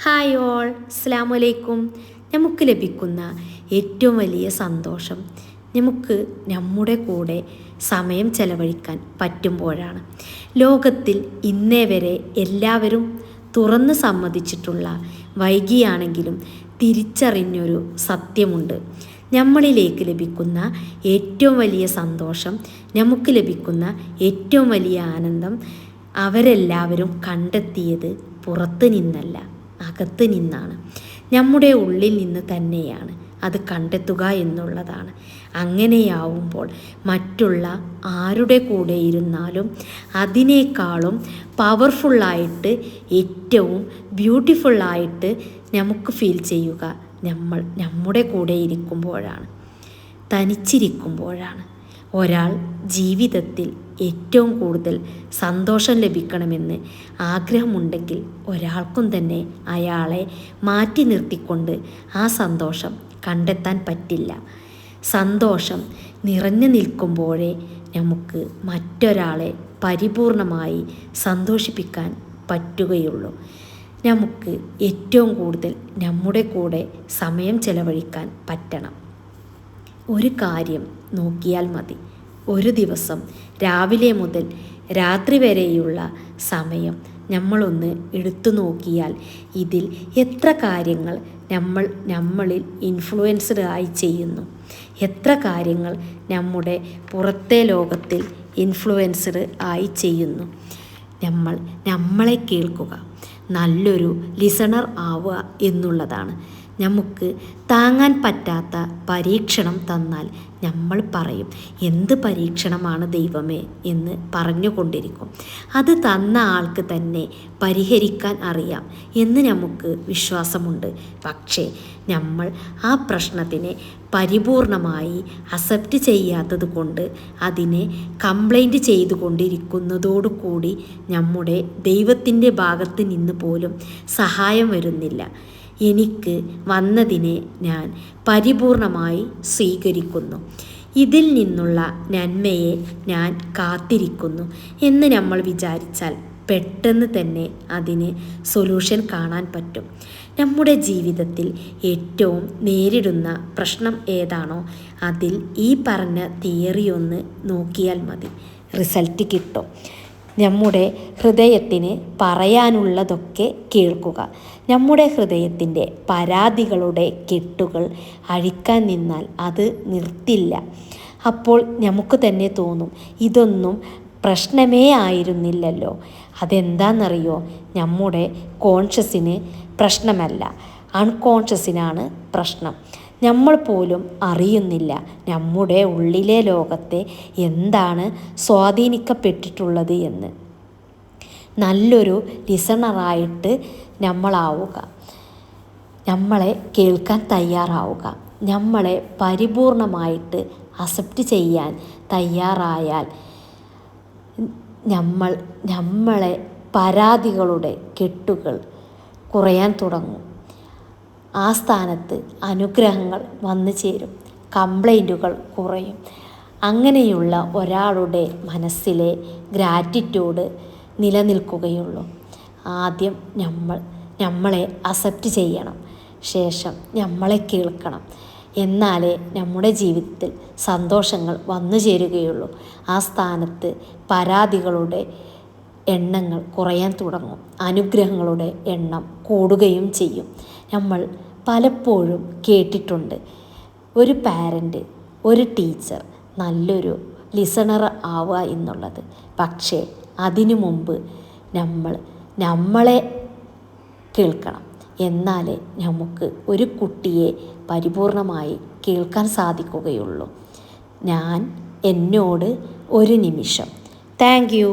Hi all, അസ്സലാമു അലൈക്കും. നമുക്ക് ലഭിക്കുന്ന ഏറ്റവും വലിയ സന്തോഷം നമുക്ക് നമ്മുടെ കൂടെ സമയം ചെലവഴിക്കാൻ പറ്റുമ്പോഴാണ്. ലോകത്തിൽ ഇന്നേ വരെ എല്ലാവരും തുറന്ന് സമ്മതിച്ചിട്ടുള്ള, വൈകിയാണെങ്കിലും തിരിച്ചറിഞ്ഞൊരു സത്യമുണ്ട്. നമ്മളിലേക്ക് ലഭിക്കുന്ന ഏറ്റവും വലിയ സന്തോഷം, നമുക്ക് ലഭിക്കുന്ന ഏറ്റവും വലിയ ആനന്ദം അവരെല്ലാവരും കണ്ടെത്തിയത് പുറത്ത് നിന്നല്ല, അകത്ത് നിന്നാണ്. നമ്മുടെ ഉള്ളിൽ നിന്ന് തന്നെയാണ് അത് കണ്ടെത്തുക എന്നുള്ളതാണ്. അങ്ങനെയാവുമ്പോൾ മറ്റുള്ള ആരുടെ കൂടെ ഇരുന്നാലും അതിനേക്കാളും പവർഫുള്ളായിട്ട്, ഏറ്റവും ബ്യൂട്ടിഫുള്ളായിട്ട് നമുക്ക് ഫീൽ ചെയ്യുക നമ്മുടെ കൂടെ ഇരിക്കുമ്പോഴാണ്, തനിച്ചിരിക്കുമ്പോഴാണ്. ഒരാൾ ജീവിതത്തിൽ ഏറ്റവും കൂടുതൽ സന്തോഷം ലഭിക്കണമെന്ന് ആഗ്രഹമുണ്ടെങ്കിൽ ഒരാൾക്കും തന്നെ അയാളെ മാറ്റി നിർത്തിക്കൊണ്ട് ആ സന്തോഷം കണ്ടെത്താൻ പറ്റില്ല. സന്തോഷം നിറഞ്ഞു നിൽക്കുമ്പോഴേ നമുക്ക് മറ്റൊരാളെ പരിപൂർണമായി സന്തോഷിപ്പിക്കാൻ പറ്റുകയുള്ളൂ. നമുക്ക് ഏറ്റവും കൂടുതൽ നമ്മുടെ കൂടെ സമയം ചെലവഴിക്കാൻ പറ്റണം. ഒരു കാര്യം നോക്കിയാൽ മതി. ഒരു ദിവസം രാവിലെ മുതൽ രാത്രി വരെയുള്ള സമയം നമ്മളൊന്ന് എടുത്തു നോക്കിയാൽ ഇതിൽ എത്ര കാര്യങ്ങൾ നമ്മളിൽ ഇൻഫ്ലുവൻസ്ഡ് ആയി ചെയ്യുന്നു, എത്ര കാര്യങ്ങൾ നമ്മുടെ പുറത്തെ ലോകത്തിൽ ഇൻഫ്ലുവൻസ്ഡ് ആയി ചെയ്യുന്നു. നമ്മളെ കേൾക്കുക, നല്ലൊരു ലിസണർ ആവുക എന്നുള്ളതാണ്. നമുക്ക് താങ്ങാൻ പറ്റാത്ത പരീക്ഷണം തന്നാൽ നമ്മൾ പറയും, എന്ത് പരീക്ഷണമാണ് ദൈവമേ എന്ന് പറഞ്ഞുകൊണ്ടിരിക്കും. അത് തന്ന ആൾക്ക് തന്നെ പരിഹരിക്കാൻ അറിയാം എന്ന് നമുക്ക് വിശ്വാസമുണ്ട്. പക്ഷേ നമ്മൾ ആ പ്രശ്നത്തിനെ പരിപൂർണമായി അക്സെപ്റ്റ് ചെയ്യാത്തത് കൊണ്ട് അതിനെ കംപ്ലൈൻറ്റ് ചെയ്തുകൊണ്ടിരിക്കുന്നതോടുകൂടി നമ്മുടെ ദൈവത്തിൻ്റെ ഭാഗത്ത് നിന്ന് പോലും സഹായം വരുന്നില്ല. എനിക്ക് വന്നതിനെ ഞാൻ പരിപൂർണമായി സ്വീകരിക്കുന്നു, ഇതിൽ നിന്നുള്ള നന്മയെ ഞാൻ കാത്തിരിക്കുന്നു എന്ന് നമ്മൾ വിചാരിച്ചാൽ പെട്ടെന്ന് തന്നെ അതിന് സൊല്യൂഷൻ കാണാൻ പറ്റും. നമ്മുടെ ജീവിതത്തിൽ ഏറ്റവും നേരിടുന്ന പ്രശ്നം ഏതാണോ അതിൽ ഈ പറഞ്ഞ തിയറി ഒന്ന് നോക്കിയാൽ മതി, റിസൾട്ട് കിട്ടും. നമ്മുടെ ഹൃദയത്തിന് പറയാനുള്ളതൊക്കെ കേൾക്കുക. നമ്മുടെ ഹൃദയത്തിൻ്റെ പരാതികളുടെ കെട്ടുകൾ അഴിക്കാൻ നിന്നാൽ അത് നിർത്തില്ല. അപ്പോൾ നമുക്ക് തന്നെ തോന്നും, ഇതൊന്നും പ്രശ്നമേ ആയിരുന്നില്ലല്ലോ. അതെന്താണെന്നറിയോ? നമ്മുടെ കോൺഷ്യസിന് പ്രശ്നമല്ല, അൺകോൺഷ്യസിനാണ് പ്രശ്നം. നമ്മൾ പോലും അറിയുന്നില്ല നമ്മുടെ ഉള്ളിലെ ലോകത്തെ എന്താണ് സ്വാധീനിക്കപ്പെട്ടിട്ടുള്ളത് എന്ന്. നല്ലൊരു ലിസണറായിട്ട് നമ്മളാവുക, നമ്മളെ കേൾക്കാൻ തയ്യാറാവുക. നമ്മളെ പരിപൂർണമായിട്ട് അക്സെപ്റ്റ് ചെയ്യാൻ തയ്യാറായാൽ നമ്മളെ പരാതികളുടെ കെട്ടുകൾ കുറയാൻ തുടങ്ങും. ആ സ്ഥാനത്ത് അനുഗ്രഹങ്ങൾ വന്നു ചേരും, കംപ്ലൈൻറ്റുകൾ കുറയും. അങ്ങനെയുള്ള ഒരാളുടെ മനസ്സിലെ ഗ്രാറ്റിറ്റ്യൂഡ് നിലനിൽക്കുകയുള്ളൂ. ആദ്യം നമ്മളെ അക്സെപ്റ്റ് ചെയ്യണം, ശേഷം നമ്മളെ കേൾക്കണം. എന്നാലേ നമ്മുടെ ജീവിതത്തിൽ സന്തോഷങ്ങൾ വന്നു ചേരുകയുള്ളൂ. ആ സ്ഥാനത്ത് പരാതികളുടെ എണ്ണങ്ങൾ കുറയാൻ തുടങ്ങും, അനുഗ്രഹങ്ങളുടെ എണ്ണം കൂടുകയും ചെയ്യും. നമ്മൾ പലപ്പോഴും കേട്ടിട്ടുണ്ട്, ഒരു പാരൻ്റ്, ഒരു ടീച്ചർ നല്ലൊരു ലിസണർ ആവുക എന്നുള്ളത്. പക്ഷേ അതിനു മുമ്പ് നമ്മളെ കേൾക്കണം. എന്നാലേ നമുക്ക് ഒരു കുട്ടിയെ പരിപൂർണമായി കേൾക്കാൻ സാധിക്കുകയുള്ളൂ. എന്നോട് ഒരു നിമിഷം. Thank you.